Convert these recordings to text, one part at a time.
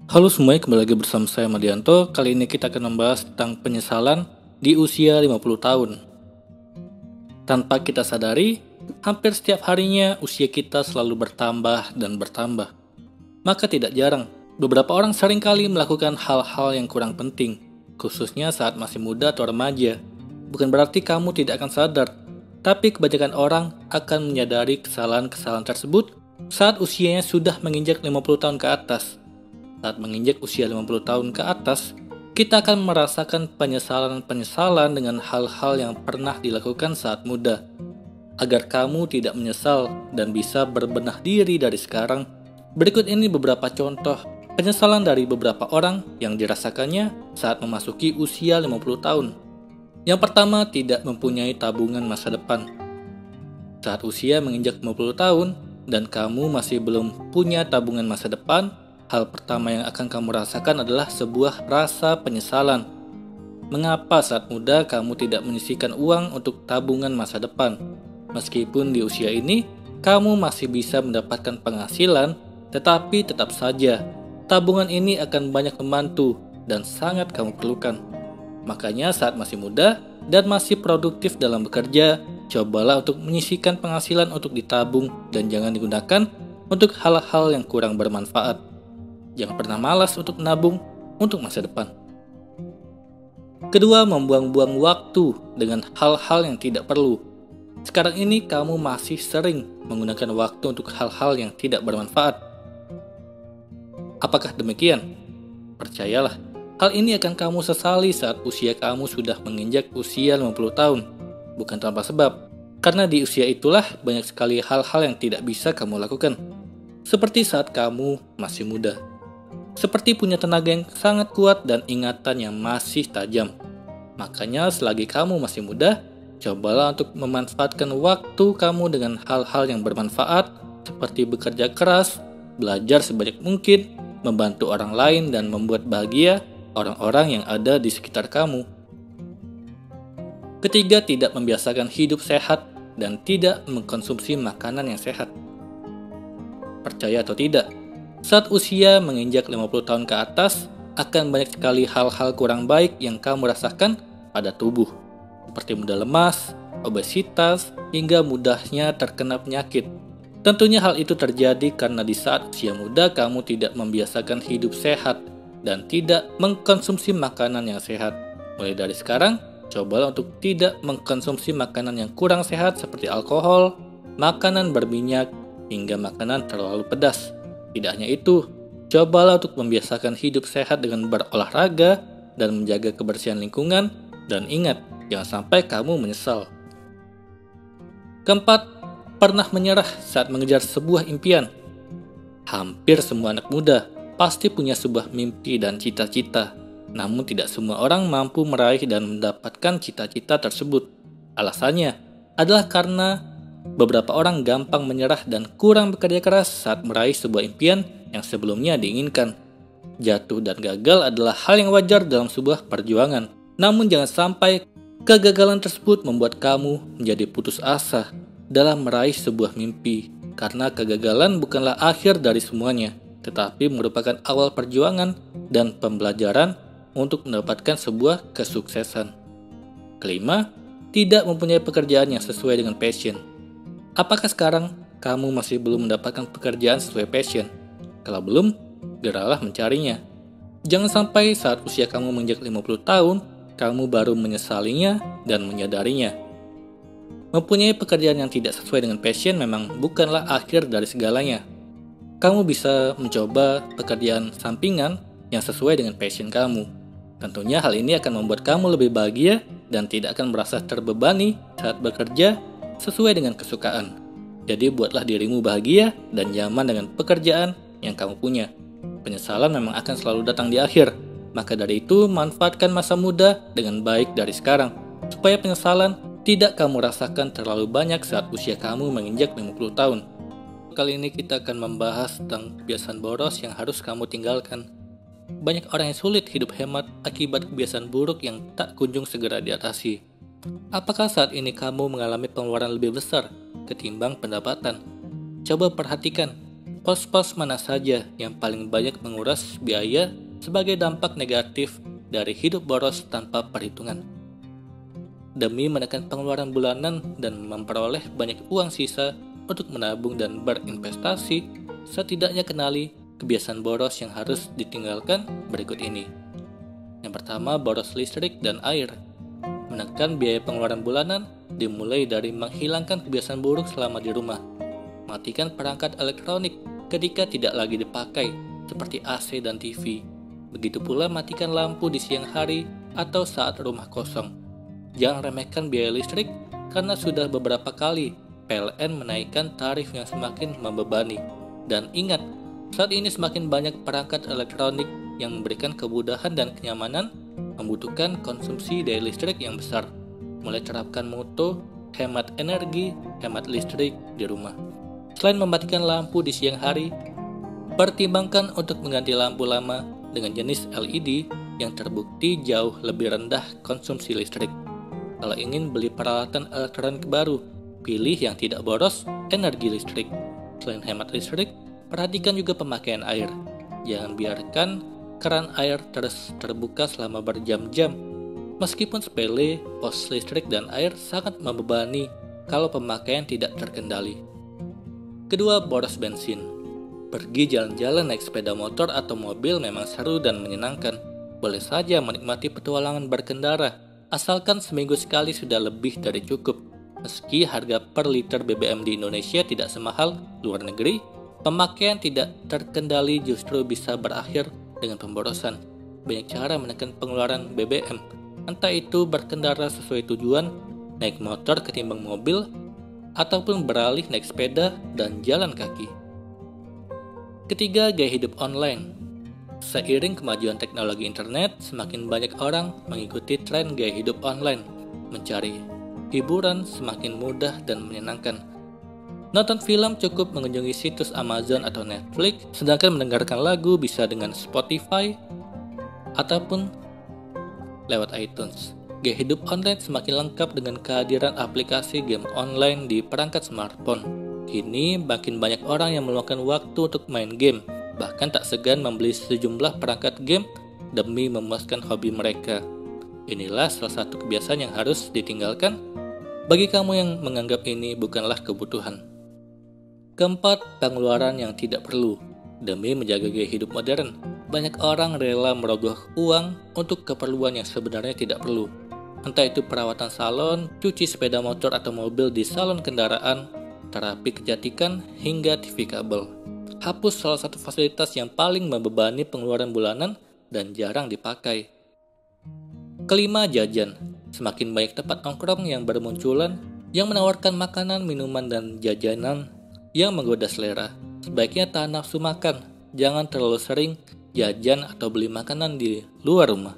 Halo semuanya, kembali lagi bersama saya Madianto. Kali ini kita akan membahas tentang penyesalan di usia 50 tahun. Tanpa kita sadari, hampir setiap harinya usia kita selalu bertambah dan bertambah. Maka tidak jarang, beberapa orang seringkali melakukan hal-hal yang kurang penting, khususnya saat masih muda atau remaja. Bukan berarti kamu tidak akan sadar, tapi kebanyakan orang akan menyadari kesalahan-kesalahan tersebut saat usianya sudah menginjak 50 tahun ke atas. Saat menginjak usia 50 tahun ke atas, kita akan merasakan penyesalan-penyesalan dengan hal-hal yang pernah dilakukan saat muda. Agar kamu tidak menyesal dan bisa berbenah diri dari sekarang, berikut ini beberapa contoh penyesalan dari beberapa orang yang dirasakannya saat memasuki usia 50 tahun. Yang pertama, tidak mempunyai tabungan masa depan. Saat usia menginjak 50 tahun dan kamu masih belum punya tabungan masa depan, hal pertama yang akan kamu rasakan adalah sebuah rasa penyesalan. Mengapa saat muda kamu tidak menyisihkan uang untuk tabungan masa depan? Meskipun di usia ini, kamu masih bisa mendapatkan penghasilan, tetapi tetap saja, tabungan ini akan banyak membantu dan sangat kamu perlukan. Makanya saat masih muda dan masih produktif dalam bekerja, cobalah untuk menyisihkan penghasilan untuk ditabung dan jangan digunakan untuk hal-hal yang kurang bermanfaat. Jangan pernah malas untuk menabung untuk masa depan. Kedua, membuang-buang waktu dengan hal-hal yang tidak perlu. Sekarang ini kamu masih sering menggunakan waktu untuk hal-hal yang tidak bermanfaat. Apakah demikian? Percayalah, hal ini akan kamu sesali saat usia kamu sudah menginjak usia 50 tahun. Bukan tanpa sebab, karena di usia itulah banyak sekali hal-hal yang tidak bisa kamu lakukan. Seperti saat kamu masih muda. Seperti punya tenaga yang sangat kuat dan ingatan yang masih tajam. Makanya selagi kamu masih muda, cobalah untuk memanfaatkan waktu kamu dengan hal-hal yang bermanfaat, seperti bekerja keras, belajar sebanyak mungkin, membantu orang lain dan membuat bahagia orang-orang yang ada di sekitar kamu. Ketiga, tidak membiasakan hidup sehat dan tidak mengkonsumsi makanan yang sehat. Percaya atau tidak, saat usia menginjak 50 tahun ke atas, akan banyak sekali hal-hal kurang baik yang kamu rasakan pada tubuh, seperti mudah lemas, obesitas, hingga mudahnya terkena penyakit. Tentunya hal itu terjadi karena di saat usia muda kamu tidak membiasakan hidup sehat dan tidak mengkonsumsi makanan yang sehat. Mulai dari sekarang, cobalah untuk tidak mengkonsumsi makanan yang kurang sehat seperti alkohol, makanan berminyak, hingga makanan terlalu pedas. Tidak hanya itu, cobalah untuk membiasakan hidup sehat dengan berolahraga dan menjaga kebersihan lingkungan, dan ingat, jangan sampai kamu menyesal. Keempat, pernah menyerah saat mengejar sebuah impian. Hampir semua anak muda pasti punya sebuah mimpi dan cita-cita, namun tidak semua orang mampu meraih dan mendapatkan cita-cita tersebut. Alasannya adalah karena beberapa orang gampang menyerah dan kurang bekerja keras saat meraih sebuah impian yang sebelumnya diinginkan. Jatuh dan gagal adalah hal yang wajar dalam sebuah perjuangan. Namun jangan sampai kegagalan tersebut membuat kamu menjadi putus asa dalam meraih sebuah mimpi. Karena kegagalan bukanlah akhir dari semuanya, tetapi merupakan awal perjuangan dan pembelajaran untuk mendapatkan sebuah kesuksesan. Kelima, tidak mempunyai pekerjaan yang sesuai dengan passion. Apakah sekarang kamu masih belum mendapatkan pekerjaan sesuai passion? Kalau belum, geralah mencarinya. Jangan sampai saat usia kamu menginjak 50 tahun, kamu baru menyesalinya dan menyadarinya. Mempunyai pekerjaan yang tidak sesuai dengan passion memang bukanlah akhir dari segalanya. Kamu bisa mencoba pekerjaan sampingan yang sesuai dengan passion kamu. Tentunya hal ini akan membuat kamu lebih bahagia dan tidak akan merasa terbebani saat bekerja sesuai dengan kesukaan. Jadi buatlah dirimu bahagia dan nyaman dengan pekerjaan yang kamu punya. Penyesalan memang akan selalu datang di akhir. Maka dari itu, manfaatkan masa muda dengan baik dari sekarang, supaya penyesalan tidak kamu rasakan terlalu banyak saat usia kamu menginjak 50 tahun. Kali ini kita akan membahas tentang kebiasaan boros yang harus kamu tinggalkan. Banyak orang yang sulit hidup hemat akibat kebiasaan buruk yang tak kunjung segera diatasi. Apakah saat ini kamu mengalami pengeluaran lebih besar ketimbang pendapatan? Coba perhatikan, Pos-pos mana saja yang paling banyak menguras biaya sebagai dampak negatif dari hidup boros tanpa perhitungan. Demi menekan pengeluaran bulanan dan memperoleh banyak uang sisa untuk menabung dan berinvestasi, setidaknya kenali kebiasaan boros yang harus ditinggalkan berikut ini. Yang pertama, boros listrik dan air. Menekan biaya pengeluaran bulanan dimulai dari menghilangkan kebiasaan buruk selama di rumah. Matikan perangkat elektronik ketika tidak lagi dipakai, seperti AC dan TV. Begitu pula matikan lampu di siang hari atau saat rumah kosong. Jangan remehkan biaya listrik karena sudah beberapa kali PLN menaikkan tarif yang semakin membebani. Dan ingat, saat ini semakin banyak perangkat elektronik yang memberikan kemudahan dan kenyamanan, membutuhkan konsumsi daya listrik yang besar. Mulai terapkan moto hemat energi, hemat listrik di rumah. Selain mematikan lampu di siang hari, pertimbangkan untuk mengganti lampu lama dengan jenis LED yang terbukti jauh lebih rendah konsumsi listrik. Kalau ingin beli peralatan elektronik baru, pilih yang tidak boros energi listrik. Selain hemat listrik, perhatikan juga pemakaian air. Jangan biarkan keran air terus terbuka selama berjam-jam. Meskipun sepele, pos listrik dan air sangat membebani kalau pemakaian tidak terkendali. Kedua, boros bensin. Pergi jalan-jalan naik sepeda motor atau mobil memang seru dan menyenangkan. Boleh saja menikmati petualangan berkendara, asalkan seminggu sekali sudah lebih dari cukup. Meski harga per liter BBM di Indonesia tidak semahal luar negeri, pemakaian tidak terkendali justru bisa berakhir dengan pemborosan. Banyak cara menekan pengeluaran BBM, entah itu berkendara sesuai tujuan, naik motor ketimbang mobil, ataupun beralih naik sepeda dan jalan kaki. Ketiga, gaya hidup online. Seiring kemajuan teknologi internet, semakin banyak orang mengikuti tren gaya hidup online, mencari hiburan semakin mudah dan menyenangkan. Nonton film cukup mengunjungi situs Amazon atau Netflix, sedangkan mendengarkan lagu bisa dengan Spotify ataupun lewat iTunes. Gaya hidup online semakin lengkap dengan kehadiran aplikasi game online di perangkat smartphone. Kini makin banyak orang yang meluangkan waktu untuk main game, bahkan tak segan membeli sejumlah perangkat game demi memuaskan hobi mereka. Inilah salah satu kebiasaan yang harus ditinggalkan bagi kamu yang menganggap ini bukanlah kebutuhan. Keempat, pengeluaran yang tidak perlu. Demi menjaga gaya hidup modern, banyak orang rela merogoh uang untuk keperluan yang sebenarnya tidak perlu. Entah itu perawatan salon, cuci sepeda motor atau mobil di salon kendaraan, terapi kecantikan, hingga TV kabel. Hapus salah satu fasilitas yang paling membebani pengeluaran bulanan dan jarang dipakai. Kelima, jajan. Semakin banyak tempat nongkrong yang bermunculan yang menawarkan makanan, minuman, dan jajanan yang menggoda selera. Sebaiknya tahan nafsu makan, jangan terlalu sering jajan atau beli makanan di luar rumah.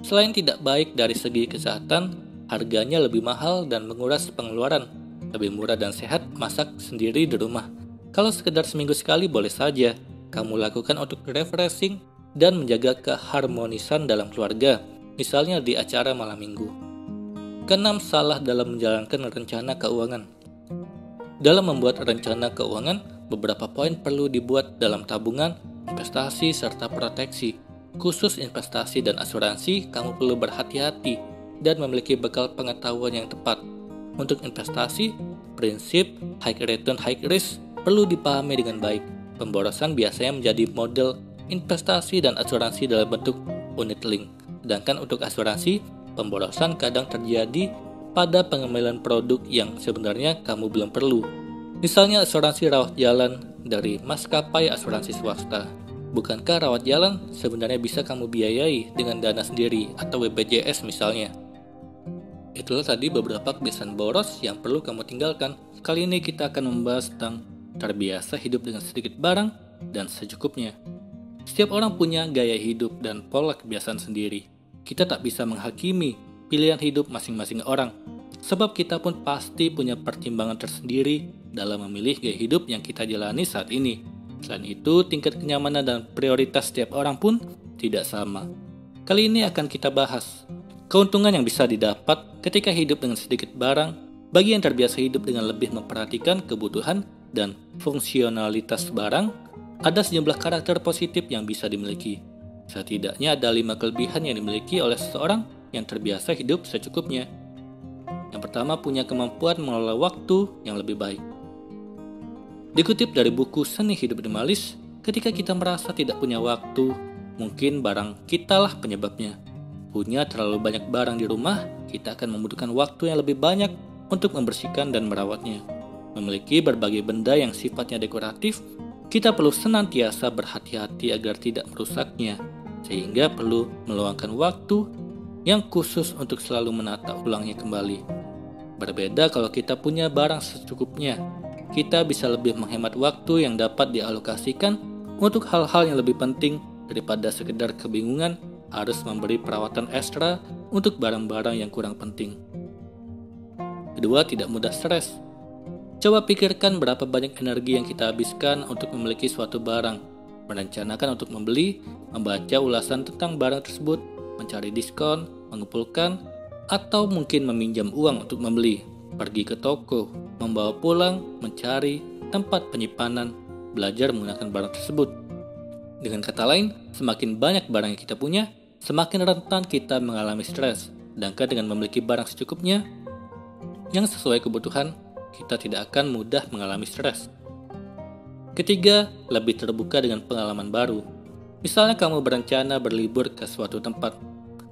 Selain tidak baik dari segi kesehatan, harganya lebih mahal dan menguras pengeluaran. Lebih murah dan sehat masak sendiri di rumah. Kalau sekedar seminggu sekali boleh saja kamu lakukan untuk refreshing dan menjaga keharmonisan dalam keluarga, misalnya di acara malam minggu. Keenam, salah dalam menjalankan rencana keuangan. Dalam membuat rencana keuangan, beberapa poin perlu dibuat dalam tabungan, investasi, serta proteksi. Khusus investasi dan asuransi, kamu perlu berhati-hati dan memiliki bekal pengetahuan yang tepat. Untuk investasi, prinsip high return high risk perlu dipahami dengan baik. Pemborosan biasanya menjadi model investasi dan asuransi dalam bentuk unit link. Sedangkan untuk asuransi, pemborosan kadang terjadi pada pengambilan produk yang sebenarnya kamu belum perlu. Misalnya asuransi rawat jalan dari maskapai asuransi swasta. Bukankah rawat jalan sebenarnya bisa kamu biayai dengan dana sendiri atau BPJS misalnya? Itulah tadi beberapa kebiasaan boros yang perlu kamu tinggalkan. Kali ini kita akan membahas tentang terbiasa hidup dengan sedikit barang dan secukupnya. Setiap orang punya gaya hidup dan pola kebiasaan sendiri. Kita tak bisa menghakimi pilihan hidup masing-masing orang, sebab kita pun pasti punya pertimbangan tersendiri dalam memilih gaya hidup yang kita jalani saat ini. Selain itu, tingkat kenyamanan dan prioritas setiap orang pun tidak sama. Kali ini akan kita bahas keuntungan yang bisa didapat ketika hidup dengan sedikit barang bagi yang terbiasa hidup dengan lebih memperhatikan kebutuhan dan fungsionalitas barang, ada sejumlah karakter positif yang bisa dimiliki. Setidaknya ada 5 kelebihan yang dimiliki oleh seseorang yang terbiasa hidup secukupnya. Yang pertama, punya kemampuan mengelola waktu yang lebih baik. Dikutip dari buku Seni Hidup Minimalis, ketika kita merasa tidak punya waktu, mungkin barang kitalah penyebabnya. Punya terlalu banyak barang di rumah, kita akan membutuhkan waktu yang lebih banyak untuk membersihkan dan merawatnya. Memiliki berbagai benda yang sifatnya dekoratif, kita perlu senantiasa berhati-hati agar tidak merusaknya, sehingga perlu meluangkan waktu yang khusus untuk selalu menata ulangnya kembali. Berbeda kalau kita punya barang secukupnya, kita bisa lebih menghemat waktu yang dapat dialokasikan untuk hal-hal yang lebih penting daripada sekedar kebingungan harus memberi perawatan ekstra untuk barang-barang yang kurang penting. Kedua, tidak mudah stres. Coba pikirkan berapa banyak energi yang kita habiskan untuk memiliki suatu barang, merencanakan untuk membeli, membaca ulasan tentang barang tersebut, mencari diskon, mengumpulkan, atau mungkin meminjam uang untuk membeli, pergi ke toko, membawa pulang, mencari tempat penyimpanan, belajar menggunakan barang tersebut. Dengan kata lain, semakin banyak barang yang kita punya, semakin rentan kita mengalami stres. Sedangkan dengan memiliki barang secukupnya yang sesuai kebutuhan, kita tidak akan mudah mengalami stres. Ketiga, lebih terbuka dengan pengalaman baru. Misalnya kamu berencana berlibur ke suatu tempat.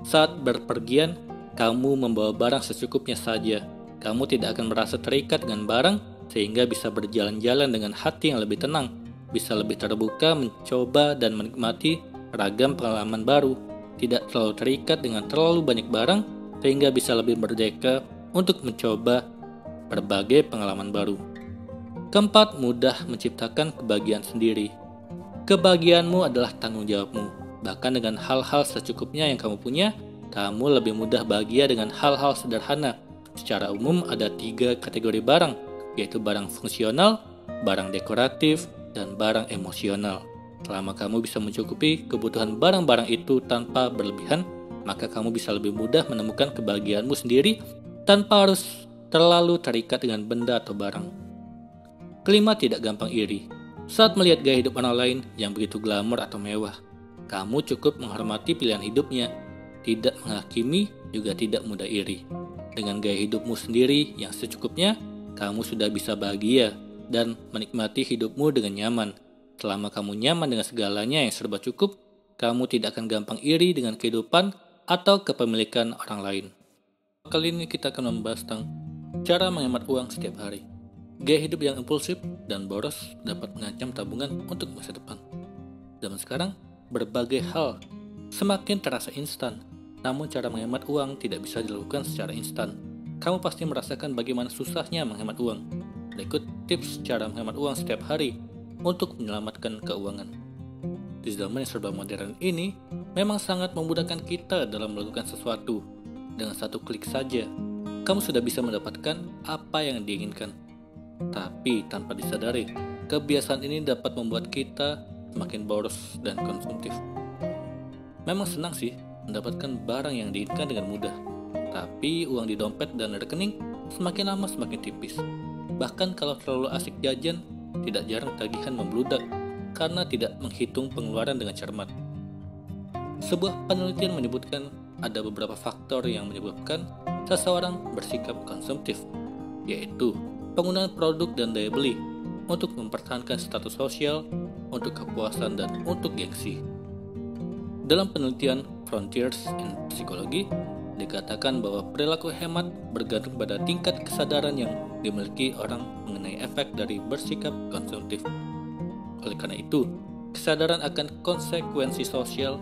Saat berpergian, kamu membawa barang secukupnya saja. Kamu tidak akan merasa terikat dengan barang sehingga bisa berjalan-jalan dengan hati yang lebih tenang, bisa lebih terbuka mencoba dan menikmati ragam pengalaman baru, tidak terlalu terikat dengan terlalu banyak barang sehingga bisa lebih merdeka untuk mencoba berbagai pengalaman baru. Keempat, mudah menciptakan kebahagiaan sendiri. Kebahagiaanmu adalah tanggung jawabmu. Bahkan dengan hal-hal secukupnya yang kamu punya, kamu lebih mudah bahagia dengan hal-hal sederhana. Secara umum ada 3 kategori barang, yaitu barang fungsional, barang dekoratif, dan barang emosional. Selama kamu bisa mencukupi kebutuhan barang-barang itu tanpa berlebihan, maka kamu bisa lebih mudah menemukan kebahagiaanmu sendiri tanpa harus terlalu terikat dengan benda atau barang. Kelima, tidak gampang iri. Saat melihat gaya hidup orang lain yang begitu glamor atau mewah, kamu cukup menghormati pilihan hidupnya, tidak menghakimi, juga tidak mudah iri. Dengan gaya hidupmu sendiri yang secukupnya, kamu sudah bisa bahagia dan menikmati hidupmu dengan nyaman. Selama kamu nyaman dengan segalanya yang serba cukup, kamu tidak akan gampang iri dengan kehidupan atau kepemilikan orang lain. Kali ini kita akan membahas tentang cara menghemat uang setiap hari. Gaya hidup yang impulsif dan boros dapat mengancam tabungan untuk masa depan. Zaman sekarang, berbagai hal semakin terasa instan, namun cara menghemat uang tidak bisa dilakukan secara instan. Kamu pasti merasakan bagaimana susahnya menghemat uang. Berikut tips cara menghemat uang setiap hari untuk menyelamatkan keuangan. Di zaman yang serba modern ini, memang sangat memudahkan kita dalam melakukan sesuatu. Dengan satu klik saja, kamu sudah bisa mendapatkan apa yang diinginkan. Tapi tanpa disadari, kebiasaan ini dapat membuat kita semakin boros dan konsumtif. Memang senang sih mendapatkan barang yang diinginkan dengan mudah, tapi uang di dompet dan rekening semakin lama semakin tipis. Bahkan kalau terlalu asik jajan, tidak jarang tagihan membludak karena tidak menghitung pengeluaran dengan cermat. Sebuah penelitian menyebutkan ada beberapa faktor yang menyebabkan seseorang bersikap konsumtif, yaitu penggunaan produk dan daya beli untuk mempertahankan status sosial, untuk kepuasan, dan untuk gengsi. Dalam penelitian Frontiers in Psychology, dikatakan bahwa perilaku hemat bergantung pada tingkat kesadaran yang dimiliki orang mengenai efek dari bersikap konsumtif. Oleh karena itu, kesadaran akan konsekuensi sosial,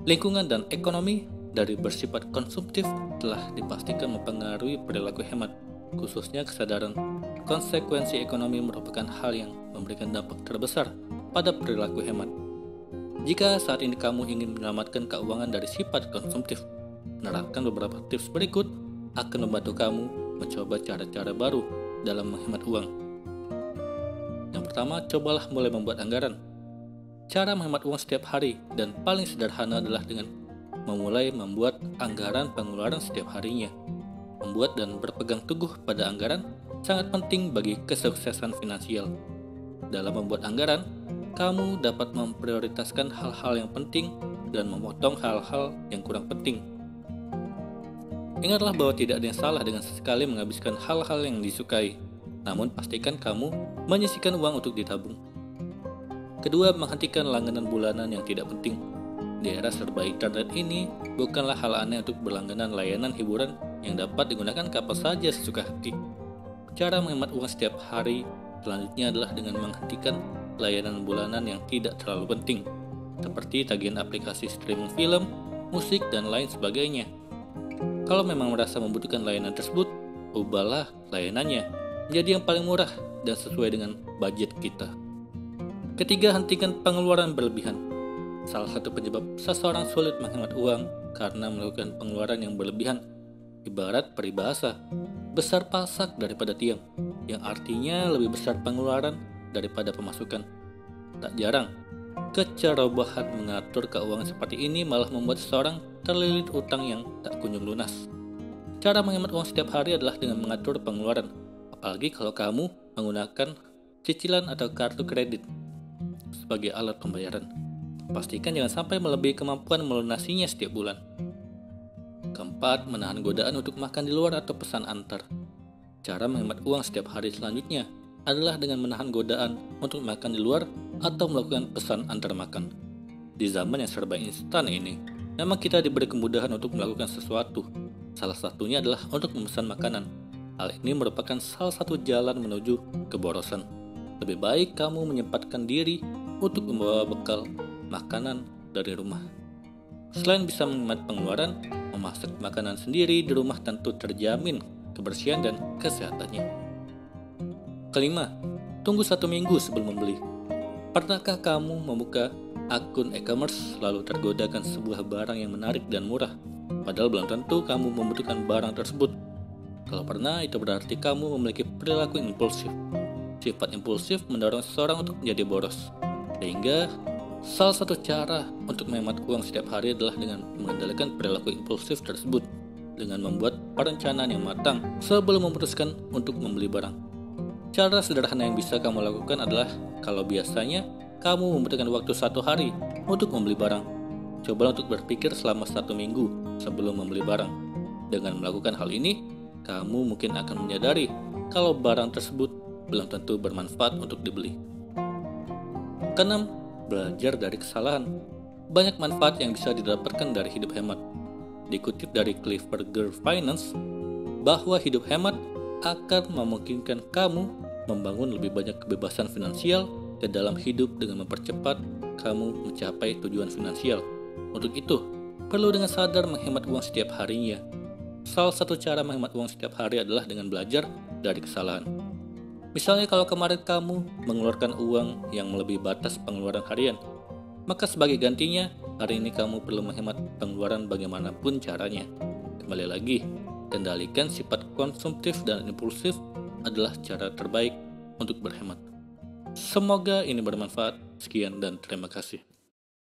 lingkungan, dan ekonomi dari bersifat konsumtif telah dipastikan mempengaruhi perilaku hemat. Khususnya kesadaran konsekuensi ekonomi merupakan hal yang memberikan dampak terbesar pada perilaku hemat. Jika saat ini kamu ingin menyelamatkan keuangan dari sifat konsumtif, menerapkan beberapa tips berikut akan membantu kamu mencoba cara-cara baru dalam menghemat uang. Yang pertama, cobalah mulai membuat anggaran. Cara menghemat uang setiap hari dan paling sederhana adalah dengan memulai membuat anggaran pengeluaran setiap harinya. Membuat dan berpegang teguh pada anggaran sangat penting bagi kesuksesan finansial. Dalam membuat anggaran, kamu dapat memprioritaskan hal-hal yang penting dan memotong hal-hal yang kurang penting. Ingatlah bahwa tidak ada yang salah dengan sesekali menghabiskan hal-hal yang disukai, namun pastikan kamu menyisihkan uang untuk ditabung. Kedua, menghentikan langganan bulanan yang tidak penting. Di era serba internet ini, bukanlah hal aneh untuk berlangganan layanan hiburan yang dapat digunakan kapan saja sesuka hati. Cara menghemat uang setiap hari selanjutnya adalah dengan menghentikan layanan bulanan yang tidak terlalu penting, seperti tagihan aplikasi streaming film, musik, dan lain sebagainya. Kalau memang merasa membutuhkan layanan tersebut, ubahlah layanannya menjadi yang paling murah dan sesuai dengan budget kita. Ketiga, hentikan pengeluaran berlebihan. Salah satu penyebab seseorang sulit menghemat uang karena melakukan pengeluaran yang berlebihan. Ibarat peribahasa, besar pasak daripada tiang, yang artinya lebih besar pengeluaran daripada pemasukan. Tak jarang, kecerobohan mengatur keuangan seperti ini malah membuat seseorang terlilit utang yang tak kunjung lunas. Cara menghemat uang setiap hari adalah dengan mengatur pengeluaran, apalagi kalau kamu menggunakan cicilan atau kartu kredit sebagai alat pembayaran. Pastikan jangan sampai melebihi kemampuan melunasinya setiap bulan. Keempat, menahan godaan untuk makan di luar atau pesan antar. Cara menghemat uang setiap hari selanjutnya adalah dengan menahan godaan untuk makan di luar atau melakukan pesan antar makan. Di zaman yang serba instan ini, memang kita diberi kemudahan untuk melakukan sesuatu. Salah satunya adalah untuk memesan makanan. Hal ini merupakan salah satu jalan menuju keborosan. Lebih baik kamu menyempatkan diri untuk membawa bekal makanan dari rumah. Selain bisa menghemat pengeluaran, memasak makanan sendiri di rumah tentu terjamin kebersihan dan kesehatannya. Kelima, tunggu 1 minggu sebelum membeli. Pernahkah kamu membuka akun e-commerce lalu tergodakan sebuah barang yang menarik dan murah, padahal belum tentu kamu membutuhkan barang tersebut? Kalau pernah, itu berarti kamu memiliki perilaku impulsif. Sifat impulsif mendorong seseorang untuk menjadi boros. Sehingga, salah satu cara untuk menghemat uang setiap hari adalah dengan mengendalikan perilaku impulsif tersebut, dengan membuat perencanaan yang matang sebelum memutuskan untuk membeli barang. Cara sederhana yang bisa kamu lakukan adalah kalau biasanya kamu membutuhkan waktu 1 hari untuk membeli barang, coba untuk berpikir selama 1 minggu sebelum membeli barang. Dengan melakukan hal ini, kamu mungkin akan menyadari kalau barang tersebut belum tentu bermanfaat untuk dibeli. Keenam, belajar dari kesalahan. Banyak manfaat yang bisa didapatkan dari hidup hemat. Dikutip dari Clifford Finance, bahwa hidup hemat akan memungkinkan kamu membangun lebih banyak kebebasan finansial ke dalam hidup dengan mempercepat kamu mencapai tujuan finansial. Untuk itu, perlu dengan sadar menghemat uang setiap harinya. Salah satu cara menghemat uang setiap hari adalah dengan belajar dari kesalahan. Misalnya kalau kemarin kamu mengeluarkan uang yang melebihi batas pengeluaran harian, maka sebagai gantinya, hari ini kamu perlu menghemat pengeluaran bagaimanapun caranya. Kembali lagi, kendalikan sifat konsumtif dan impulsif adalah cara terbaik untuk berhemat. Semoga ini bermanfaat. Sekian dan terima kasih.